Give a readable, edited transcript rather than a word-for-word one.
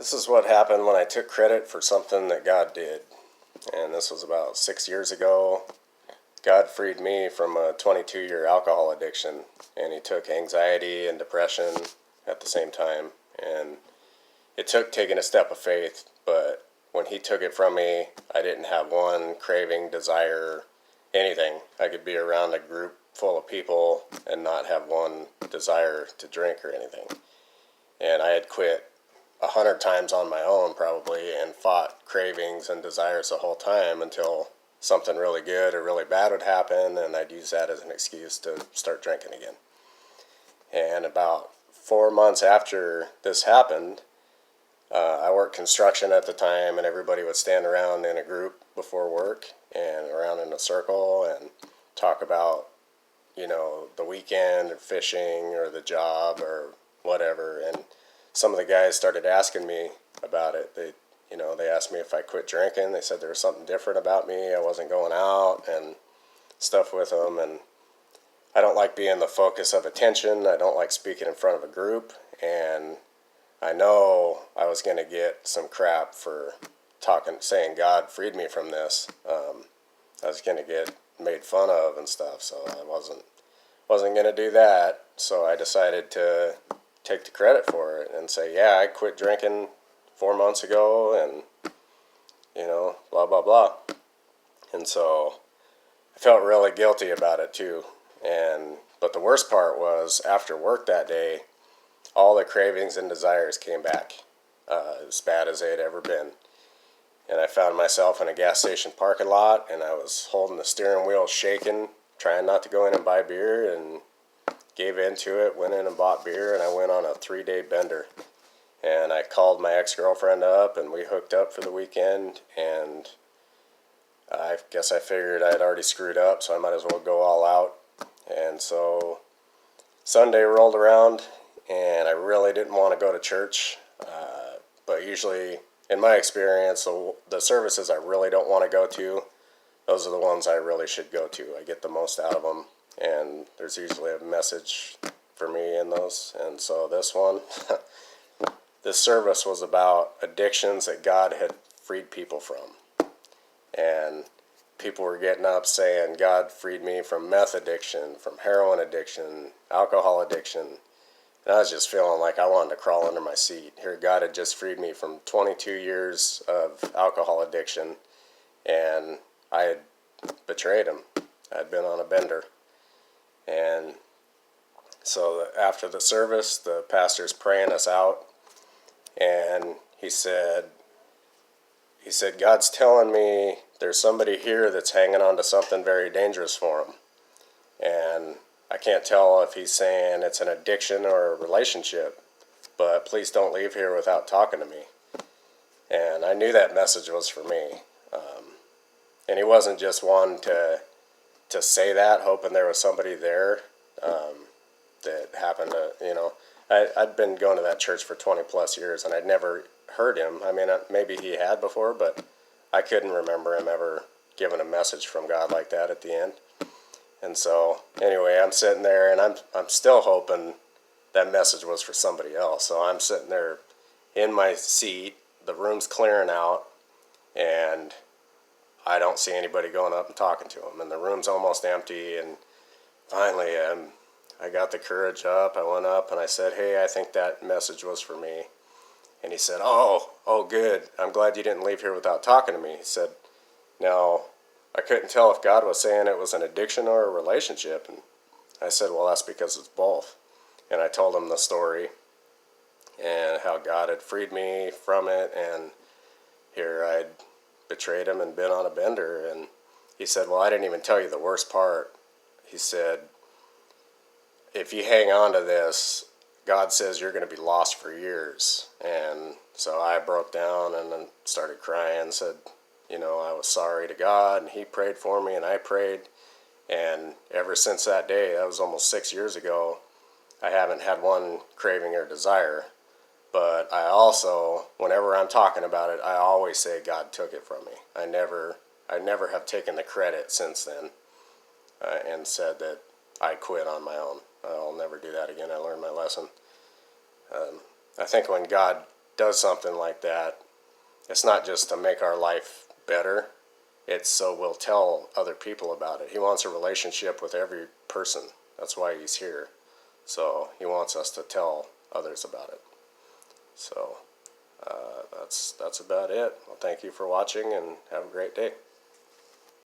This is what happened when I took credit for something that God did. And this was about 6 years ago. God freed me from a 22-year alcohol addiction, and He took anxiety and depression at the same time. And it took taking a step of faith, but when He took it from me, I didn't have one craving, desire, anything. I could be around a group full of people and not have one desire to drink or anything. And I had quit 100 times on my own probably and fought cravings and desires the whole time until something really good or really bad would happen, and I'd use that as an excuse to start drinking again. And about 4 months after this happened, I worked construction at the time, and everybody would stand around in a group before work and around in a circle and talk about, the weekend or fishing or the job or whatever. And some of the guys started asking me about it. They asked me if I quit drinking. They said there was something different about me. I wasn't going out and stuff with them. And I don't like being the focus of attention. I don't like speaking in front of a group. And I know I was going to get some crap for saying God freed me from this. I was going to get made fun of and stuff. So I wasn't going to do that. So I decided to take the credit for it and say, yeah, I quit drinking 4 months ago and, blah, blah, blah. And so I felt really guilty about it too. But the worst part was after work that day, all the cravings and desires came back as bad as they had ever been. And I found myself in a gas station parking lot, and I was holding the steering wheel shaking, trying not to go in and buy beer, and gave into it, went in and bought beer, and I went on a 3-day bender. And I called my ex-girlfriend up, and we hooked up for the weekend, and I guess I figured I'd already screwed up, so I might as well go all out. And so Sunday rolled around, and I really didn't want to go to church, but usually, in my experience, the services I really don't want to go to, those are the ones I really should go to. I get the most out of them, and there's usually a message for me in those. And so this one, this service was about addictions that God had freed people from. And people were getting up saying, God freed me from meth addiction, from heroin addiction, alcohol addiction. And I was just feeling like I wanted to crawl under my seat. Here, God had just freed me from 22 years of alcohol addiction, and I had betrayed Him. I had been on a bender. And so after the service, the pastor's praying us out, and he said, God's telling me there's somebody here that's hanging on to something very dangerous for him. And I can't tell if He's saying it's an addiction or a relationship, but please don't leave here without talking to me. And I knew that message was for me. And He wasn't just one to say that, hoping there was somebody there that happened to, I'd been going to that church for 20 plus years, and I'd never heard Him. I mean, maybe He had before, but I couldn't remember Him ever giving a message from God like that at the end. And so, anyway, I'm sitting there, and I'm still hoping that message was for somebody else. So I'm sitting there in my seat, the room's clearing out, and I don't see anybody going up and talking to him. And the room's almost empty, and finally I got the courage up. I went up, and I said, hey, I think that message was for me. And he said, oh, good. I'm glad you didn't leave here without talking to me. He said, now, I couldn't tell if God was saying it was an addiction or a relationship. And I said, well, that's because it's both. And I told him the story and how God had freed me from it. And here I'd betrayed Him and been on a bender. And he said, well, I didn't even tell you the worst part. He said, if you hang on to this, God says you're going to be lost for years. And so I broke down and then started crying, said, I was sorry to God, and He prayed for me, and I prayed. And ever since that day, that was almost 6 years ago, I haven't had one craving or desire. But I also, whenever I'm talking about it, I always say God took it from me. I never have taken the credit since then and said that I quit on my own. I'll never do that again. I learned my lesson. I think when God does something like that, it's not just to make our life better. It's so we'll tell other people about it. He wants a relationship with every person. That's why he's here. So he wants us to tell others about it. So that's about it. Well, thank you for watching and have a great day.